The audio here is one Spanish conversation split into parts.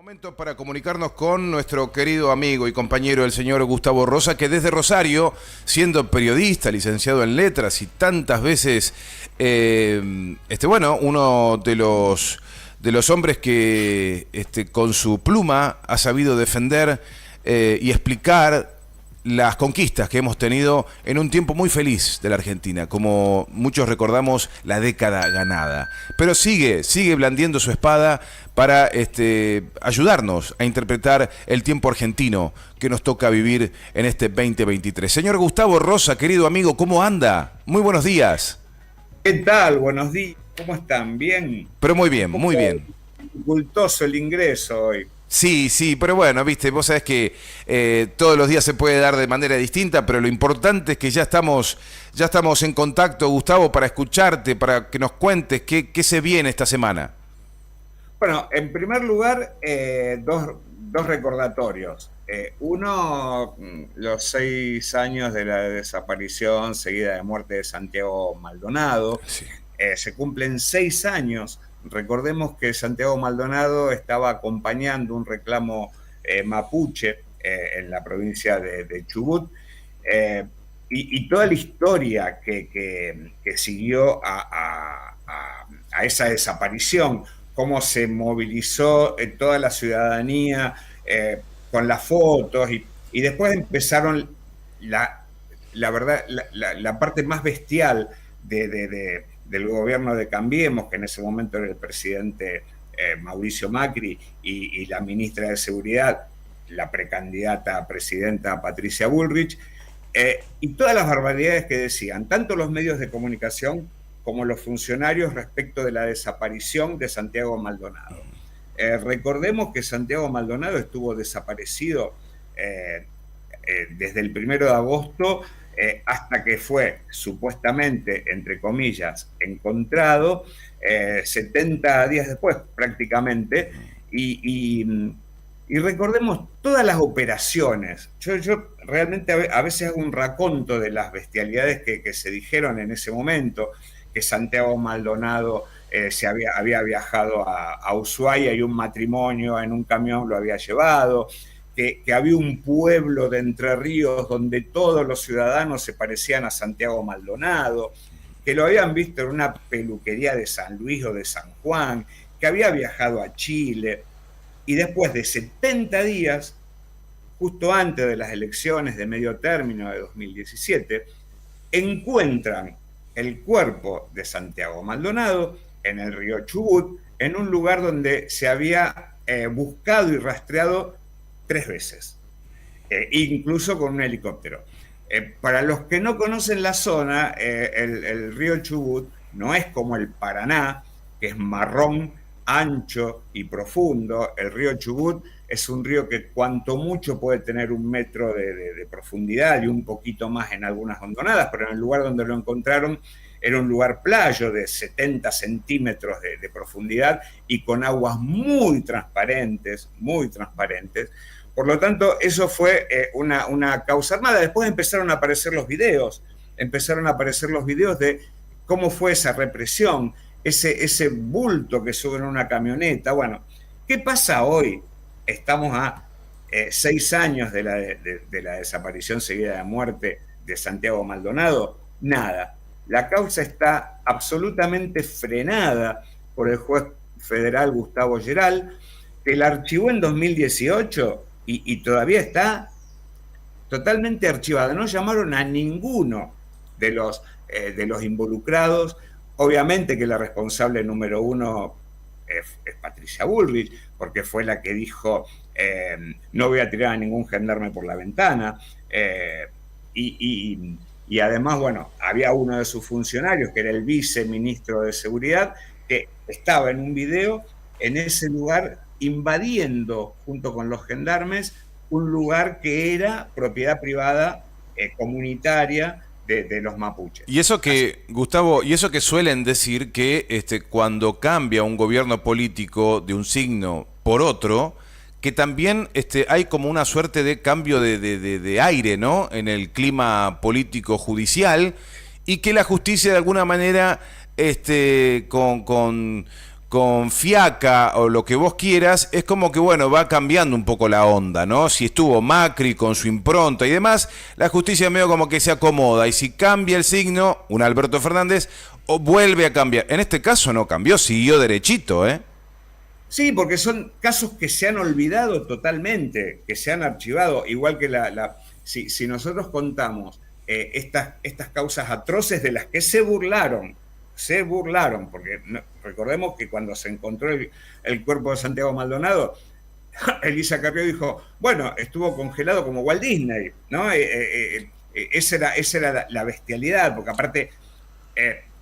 Momento para comunicarnos con nuestro querido amigo y compañero, el señor Gustavo Rosa, que desde Rosario, siendo periodista, licenciado en letras y tantas veces, uno de los hombres que con su pluma ha sabido defender y explicar las conquistas que hemos tenido en un tiempo muy feliz de la Argentina, como muchos recordamos, la década ganada. Pero sigue blandiendo su espada para ayudarnos a interpretar el tiempo argentino que nos toca vivir en este 2023. Señor Gustavo Rosa, querido amigo, ¿cómo anda? Muy buenos días. ¿Qué tal? Buenos días. ¿Cómo están? ¿Bien? Pero muy bien, muy bien. Dificultoso el ingreso hoy. Sí, pero bueno, viste, vos sabés que todos los días se puede dar de manera distinta, pero lo importante es que ya estamos en contacto, Gustavo, para escucharte, para que nos cuentes qué se viene esta semana. Bueno, en primer lugar, dos recordatorios. Uno, los 6 años de la desaparición seguida de muerte de Santiago Maldonado. Sí. Se cumplen 6 años. Recordemos que Santiago Maldonado estaba acompañando un reclamo mapuche en la provincia de Chubut, y toda la historia que siguió a esa desaparición, cómo se movilizó toda la ciudadanía con las fotos, y después empezaron la verdad, la parte más bestial del gobierno de Cambiemos, que en ese momento era el presidente Mauricio Macri, y la ministra de Seguridad, la precandidata a presidenta Patricia Bullrich, y todas las barbaridades que decían, tanto los medios de comunicación como los funcionarios respecto de la desaparición de Santiago Maldonado. Recordemos que Santiago Maldonado estuvo desaparecido desde el 1 de agosto hasta que fue supuestamente, entre comillas, encontrado 70 días después prácticamente, y recordemos todas las operaciones. Yo realmente a veces hago un raconto de las bestialidades que se dijeron en ese momento, que Santiago Maldonado había viajado a Ushuaia y un matrimonio en un camión lo había llevado, que había un pueblo de Entre Ríos donde todos los ciudadanos se parecían a Santiago Maldonado, que lo habían visto en una peluquería de San Luis o de San Juan, que había viajado a Chile, y después de 70 días, justo antes de las elecciones de medio término de 2017, encuentran el cuerpo de Santiago Maldonado en el río Chubut, en un lugar donde se había buscado y rastreado 3 veces, incluso con un helicóptero. Para los que no conocen la zona, el río Chubut no es como el Paraná, que es marrón, ancho y profundo. El río Chubut es un río que cuanto mucho puede tener 1 metro de profundidad y un poquito más en algunas hondonadas, pero en el lugar donde lo encontraron era un lugar playo de 70 centímetros de profundidad y con aguas muy transparentes, muy transparentes. Por lo tanto, eso fue una causa armada. Después empezaron a aparecer los videos de cómo fue esa represión, ese bulto que sube en una camioneta. Bueno, ¿qué pasa hoy? Estamos a 6 años de la desaparición seguida de muerte de Santiago Maldonado. Nada. La causa está absolutamente frenada por el juez federal Gustavo Geral, que la archivó en 2018 y todavía está totalmente archivada. No llamaron a ninguno de los involucrados. Obviamente que la responsable número 1 es Patricia Bullrich, porque fue la que dijo no voy a tirar a ningún gendarme por la ventana, y además, bueno, había uno de sus funcionarios, que era el viceministro de Seguridad, que estaba en un video en ese lugar invadiendo, junto con los gendarmes, un lugar que era propiedad privada comunitaria de los mapuches. Y eso que, Gustavo, y eso que suelen decir que cuando cambia un gobierno político de un signo por otro, que también hay como una suerte de cambio de aire, ¿no?, en el clima político judicial, y que la justicia de alguna manera con con fiaca o lo que vos quieras, es como que, bueno, va cambiando un poco la onda, ¿no? Si estuvo Macri con su impronta y demás, la justicia medio como que se acomoda, y si cambia el signo, un Alberto Fernández, o vuelve a cambiar. En este caso no cambió, siguió derechito, ¿eh? Sí, porque son casos que se han olvidado totalmente, que se han archivado, igual que si nosotros contamos estas causas atroces de las que se burlaron, porque recordemos que cuando se encontró el cuerpo de Santiago Maldonado, Elisa Carrió dijo, bueno, estuvo congelado como Walt Disney, ¿no? Esa era la bestialidad, porque aparte,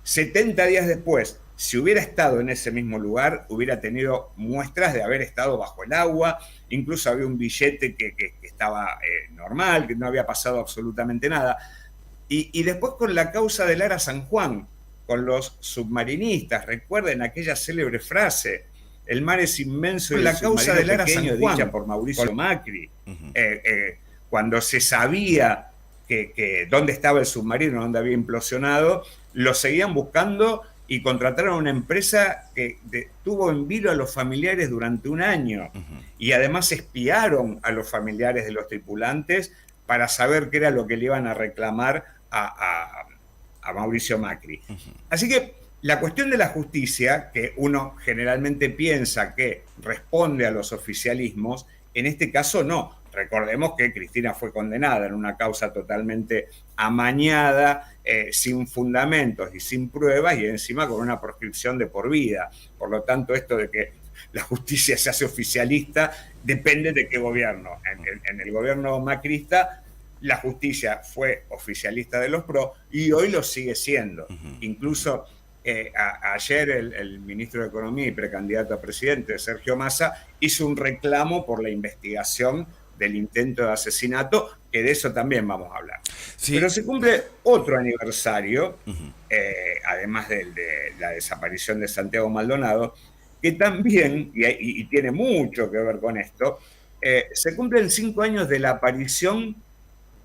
70 días después, si hubiera estado en ese mismo lugar, hubiera tenido muestras de haber estado bajo el agua, incluso había un billete que estaba normal, que no había pasado absolutamente nada. Y después con la causa de Lara San Juan, con los submarinistas, recuerden aquella célebre frase, el mar es inmenso y la causa de Lara San Juan, dicha por Mauricio Macri, cuando se sabía que dónde estaba el submarino, dónde había implosionado, lo seguían buscando y contrataron a una empresa que tuvo en vilo a los familiares durante un año, y además espiaron a los familiares de los tripulantes para saber qué era lo que le iban a reclamar a Mauricio Macri. Así que la cuestión de la justicia, que uno generalmente piensa que responde a los oficialismos, en este caso no. Recordemos que Cristina fue condenada en una causa totalmente amañada, sin fundamentos y sin pruebas, y encima con una proscripción de por vida. Por lo tanto, esto de que la justicia se hace oficialista depende de qué gobierno. En el gobierno macrista, la justicia fue oficialista de los PRO y hoy lo sigue siendo. Incluso ayer el ministro de Economía y precandidato a presidente, Sergio Massa, hizo un reclamo por la investigación del intento de asesinato, que de eso también vamos a hablar. Sí. Pero se cumple otro aniversario, además de la desaparición de Santiago Maldonado, que también, y tiene mucho que ver con esto, se cumplen 5 años de la aparición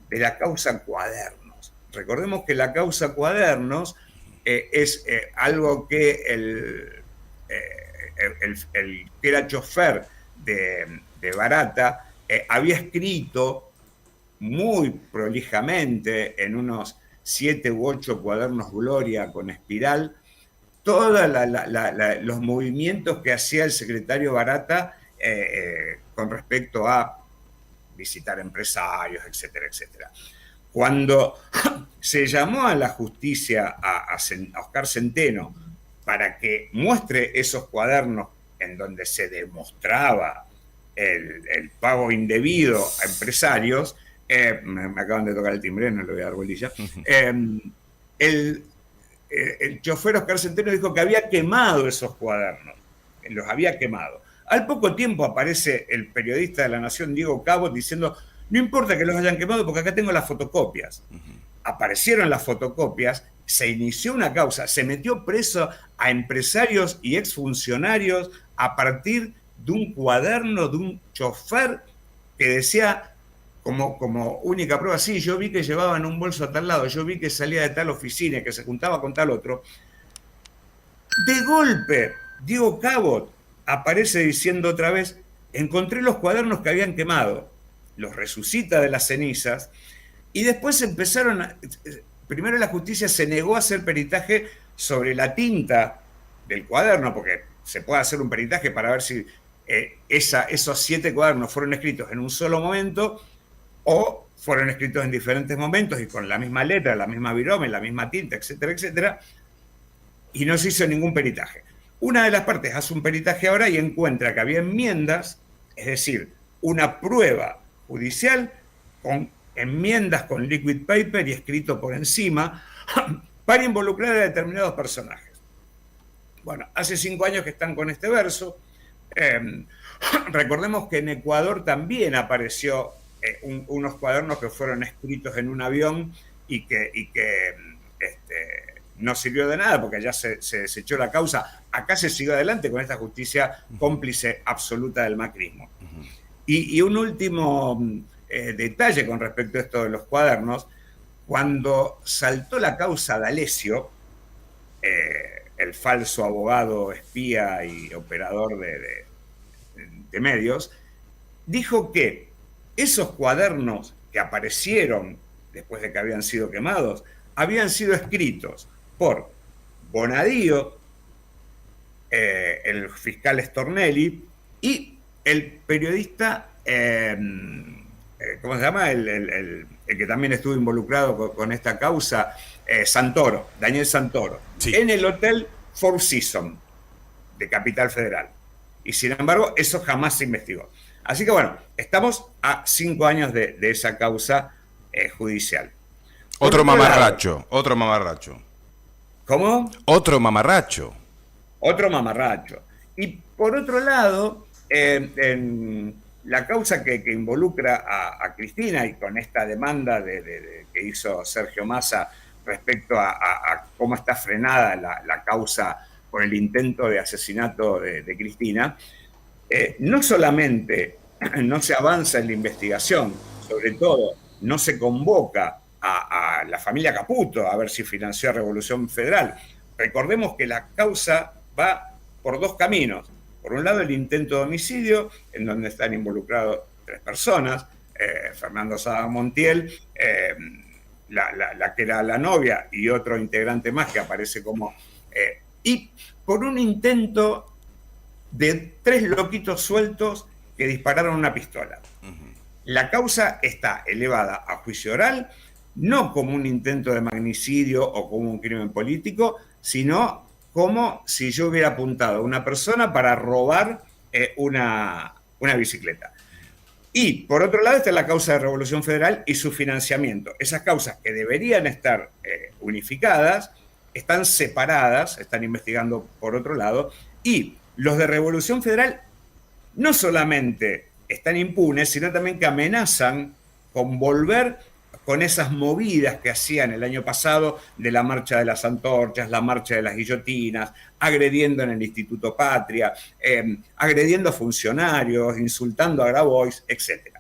de la causa Cuadernos. Recordemos que la causa Cuadernos es algo que el que era chofer de Barata había escrito muy prolijamente en unos 7 u 8 cuadernos Gloria con espiral todos los movimientos que hacía el secretario Barata con respecto a visitar empresarios, etcétera, etcétera. Cuando se llamó a la justicia a Oscar Centeno para que muestre esos cuadernos en donde se demostraba el pago indebido a empresarios, me acaban de tocar el timbre, no le voy a dar bolilla, el chofer Oscar Centeno dijo que había quemado esos cuadernos, los había quemado. Al poco tiempo aparece el periodista de La Nación, Diego Cabot, diciendo, no importa que los hayan quemado porque acá tengo las fotocopias. Aparecieron las fotocopias, se inició una causa, se metió preso a empresarios y exfuncionarios a partir de un cuaderno de un chofer que decía como única prueba, sí, yo vi que llevaban un bolso a tal lado, yo vi que salía de tal oficina, que se juntaba con tal otro. De golpe, Diego Cabot aparece diciendo otra vez, encontré los cuadernos que habían quemado, los resucita de las cenizas, y después primero la justicia se negó a hacer peritaje sobre la tinta del cuaderno, porque se puede hacer un peritaje para ver si esos 7 cuadernos fueron escritos en un solo momento o fueron escritos en diferentes momentos y con la misma letra, la misma virome, la misma tinta, etcétera, etcétera, y no se hizo ningún peritaje. Una de las partes hace un peritaje ahora y encuentra que había enmiendas, es decir, una prueba judicial con enmiendas con liquid paper y escrito por encima para involucrar a determinados personajes. Bueno, hace 5 años que están con este verso. Recordemos que en Ecuador también apareció unos cuadernos que fueron escritos en un avión y que no sirvió de nada porque ya se desechó la causa. Acá se siguió adelante con esta justicia cómplice absoluta del macrismo. Y un último detalle con respecto a esto de los cuadernos, cuando saltó la causa D'Alessio, el falso abogado, espía y operador de medios, dijo que esos cuadernos que aparecieron después de que habían sido quemados, habían sido escritos por Bonadío, el fiscal Stornelli y el periodista, ¿cómo se llama? El que también estuvo involucrado con esta causa, Santoro, Daniel Santoro, sí, en el hotel Four Seasons de Capital Federal. Y sin embargo, eso jamás se investigó. Así que bueno, estamos a 5 años de esa causa judicial. Otro mamarracho. ¿Cómo? Otro mamarracho. Otro mamarracho. Y por otro lado, en la causa que involucra a Cristina y con esta demanda que hizo Sergio Massa respecto a cómo está frenada la causa por el intento de asesinato de Cristina, no solamente no se avanza en la investigación, sobre todo no se convoca a la familia Caputo a ver si financió a Revolución Federal. Recordemos que la causa va por 2 caminos. Por un lado, el intento de homicidio, en donde están involucrados 3 personas, Fernando Sada Montiel, la que era la novia y otro integrante más que aparece como... y por un intento de 3 loquitos sueltos que dispararon una pistola. La causa está elevada a juicio oral, no como un intento de magnicidio o como un crimen político, sino como si yo hubiera apuntado a una persona para robar una bicicleta. Y, por otro lado, está la causa de Revolución Federal y su financiamiento. Esas causas que deberían estar unificadas están separadas, están investigando por otro lado, y los de Revolución Federal no solamente están impunes, sino también que amenazan con volver con esas movidas que hacían el año pasado de la marcha de las antorchas, la marcha de las guillotinas, agrediendo en el Instituto Patria, agrediendo a funcionarios, insultando a Grabois, etc.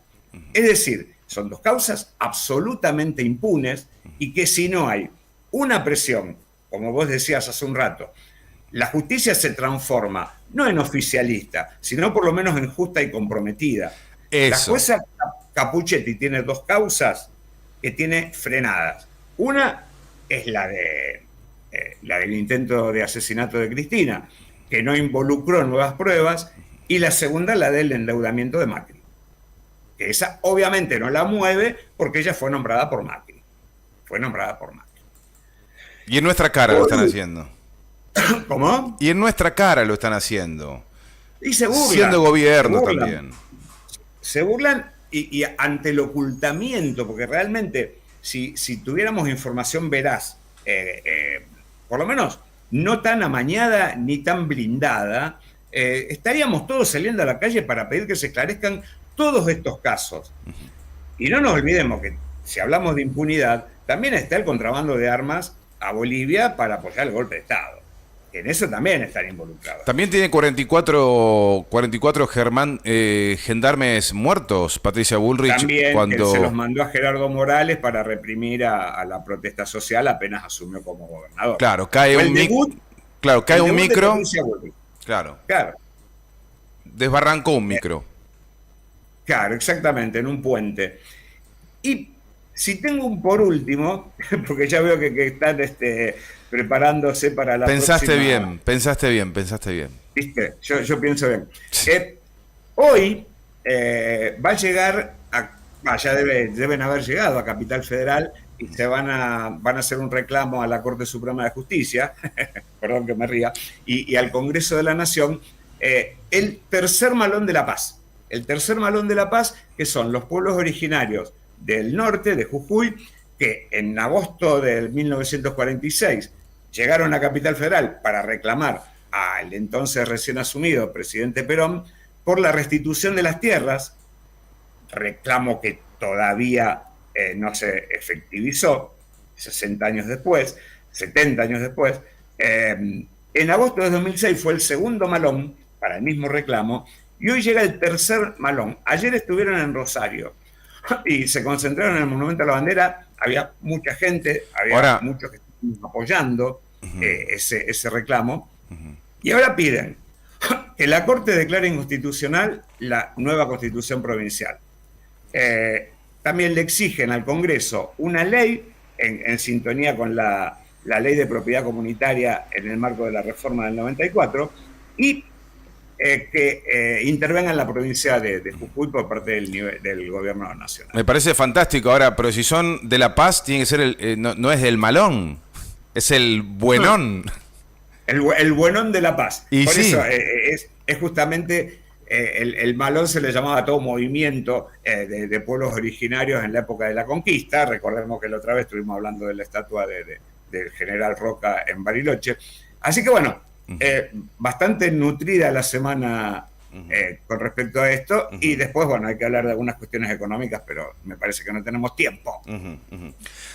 Es decir, son 2 causas absolutamente impunes y que si no hay una presión, como vos decías hace un rato, la justicia se transforma no en oficialista, sino por lo menos en justa y comprometida. Eso. La jueza Capuchetti tiene 2 causas que tiene frenadas. Una es la del intento de asesinato de Cristina, que no involucró nuevas pruebas, y la segunda la del endeudamiento de Macri, que esa obviamente no la mueve porque ella fue nombrada por Macri. Y en nuestra cara lo están haciendo. ¿Cómo? Y en nuestra cara lo están haciendo. Y se burlan. Siendo gobierno también. Se burlan y ante el ocultamiento, porque realmente si tuviéramos información veraz, por lo menos no tan amañada ni tan blindada, estaríamos todos saliendo a la calle para pedir que se esclarezcan todos estos casos. Y no nos olvidemos que si hablamos de impunidad, también está el contrabando de armas a Bolivia para apoyar el golpe de Estado. En eso también están involucrados. También tiene 44 gendarmes muertos, Patricia Bullrich. También cuando se los mandó a Gerardo Morales para reprimir a la protesta social apenas asumió como gobernador. Claro, cae un micro. Claro. Desbarrancó un micro. Claro, exactamente, en un puente. Y si tengo un por último, porque ya veo que están preparándose para la Pensaste próxima... Pensaste bien. ¿Viste? Yo pienso bien. Hoy va a llegar, ya deben haber llegado a Capital Federal y se van a hacer un reclamo a la Corte Suprema de Justicia, perdón que me ría, y al Congreso de la Nación, el tercer malón de la paz. El tercer malón de la paz, que son los pueblos originarios del norte, de Jujuy, que en agosto de 1946 llegaron a Capital Federal para reclamar al entonces recién asumido presidente Perón por la restitución de las tierras, reclamo que todavía no se efectivizó, 70 años después. En agosto de 2006 fue el segundo malón para el mismo reclamo y hoy llega el tercer malón. Ayer estuvieron en Rosario y se concentraron en el Monumento a la Bandera, había mucha gente, había muchos que estaban apoyando. ese reclamo. Y ahora piden que la Corte declare inconstitucional la nueva Constitución provincial. También le exigen al Congreso una ley en sintonía con la ley de propiedad comunitaria en el marco de la reforma del 94 y que intervenga en la provincia de Jujuy por parte del gobierno nacional. Me parece fantástico. Ahora, pero si son de La Paz, tiene que ser no es del malón, es el buenón. El buenón de La Paz. Y por sí. eso es justamente el malón se le llamaba a todo movimiento de pueblos originarios en la época de la conquista. Recordemos que la otra vez estuvimos hablando de la estatua del general Roca en Bariloche. Así que bueno, bastante nutrida la semana con respecto a esto. Y después, bueno, hay que hablar de algunas cuestiones económicas, pero me parece que no tenemos tiempo.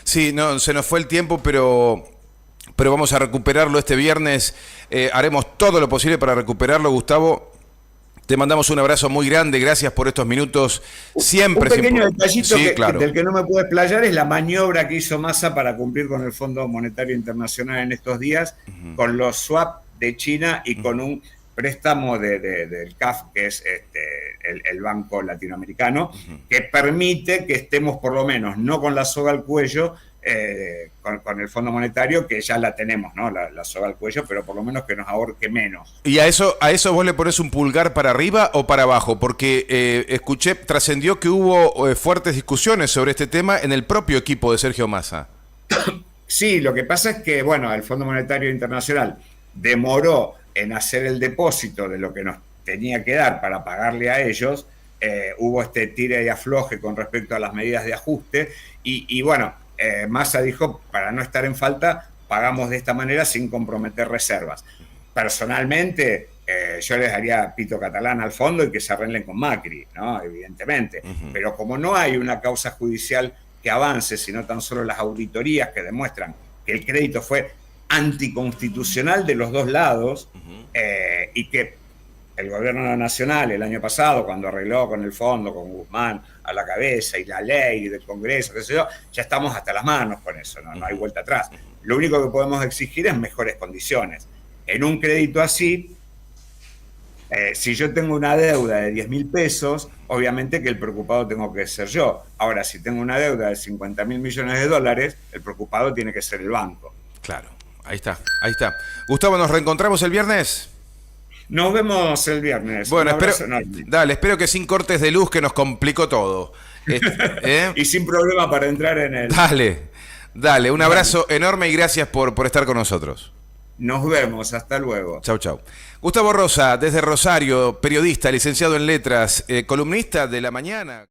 Sí, no, se nos fue el tiempo, pero vamos a recuperarlo este viernes. Haremos todo lo posible para recuperarlo, Gustavo. Te mandamos un abrazo muy grande, gracias por estos minutos. Siempre. Un pequeño detallito sí, claro. del que no me puedo explayar es la maniobra que hizo Massa para cumplir con el Fondo Monetario Internacional en estos días, con los swap de China y con un préstamo del CAF, que es el Banco Latinoamericano, que permite que estemos por lo menos no con la soga al cuello, con el Fondo Monetario, que ya la tenemos, ¿no? La soga al cuello, pero por lo menos que nos ahorque menos. ¿Y a eso vos le ponés un pulgar para arriba o para abajo? Porque escuché, trascendió que hubo fuertes discusiones sobre este tema en el propio equipo de Sergio Massa. Sí, lo que pasa es que, bueno, el Fondo Monetario Internacional demoró en hacer el depósito de lo que nos tenía que dar para pagarle a ellos. Hubo este tire y afloje con respecto a las medidas de ajuste y bueno, Massa dijo, para no estar en falta, pagamos de esta manera sin comprometer reservas. Personalmente, yo les daría pito catalán al fondo y que se arreglen con Macri, ¿no? Evidentemente. Pero como no hay una causa judicial que avance, sino tan solo las auditorías que demuestran que el crédito fue anticonstitucional de los dos lados, y que el gobierno nacional el año pasado, cuando arregló con el fondo, con Guzmán a la cabeza y la ley del Congreso, qué sé yo, ya estamos hasta las manos con eso, no hay vuelta atrás. Lo único que podemos exigir es mejores condiciones. En un crédito así, si yo tengo una deuda de 10.000 pesos, obviamente que el preocupado tengo que ser yo. Ahora, si tengo una deuda de 50.000 millones de dólares, el preocupado tiene que ser el banco. Claro, ahí está. Gustavo, ¿nos reencontramos el viernes? Nos vemos el viernes. Bueno, espero que sin cortes de luz, que nos complicó todo. Y sin problema para entrar en el... Dale, un abrazo enorme y gracias por estar con nosotros. Nos vemos, hasta luego. Chau. Gustavo Rosa, desde Rosario, periodista, licenciado en letras, columnista de La Mañana.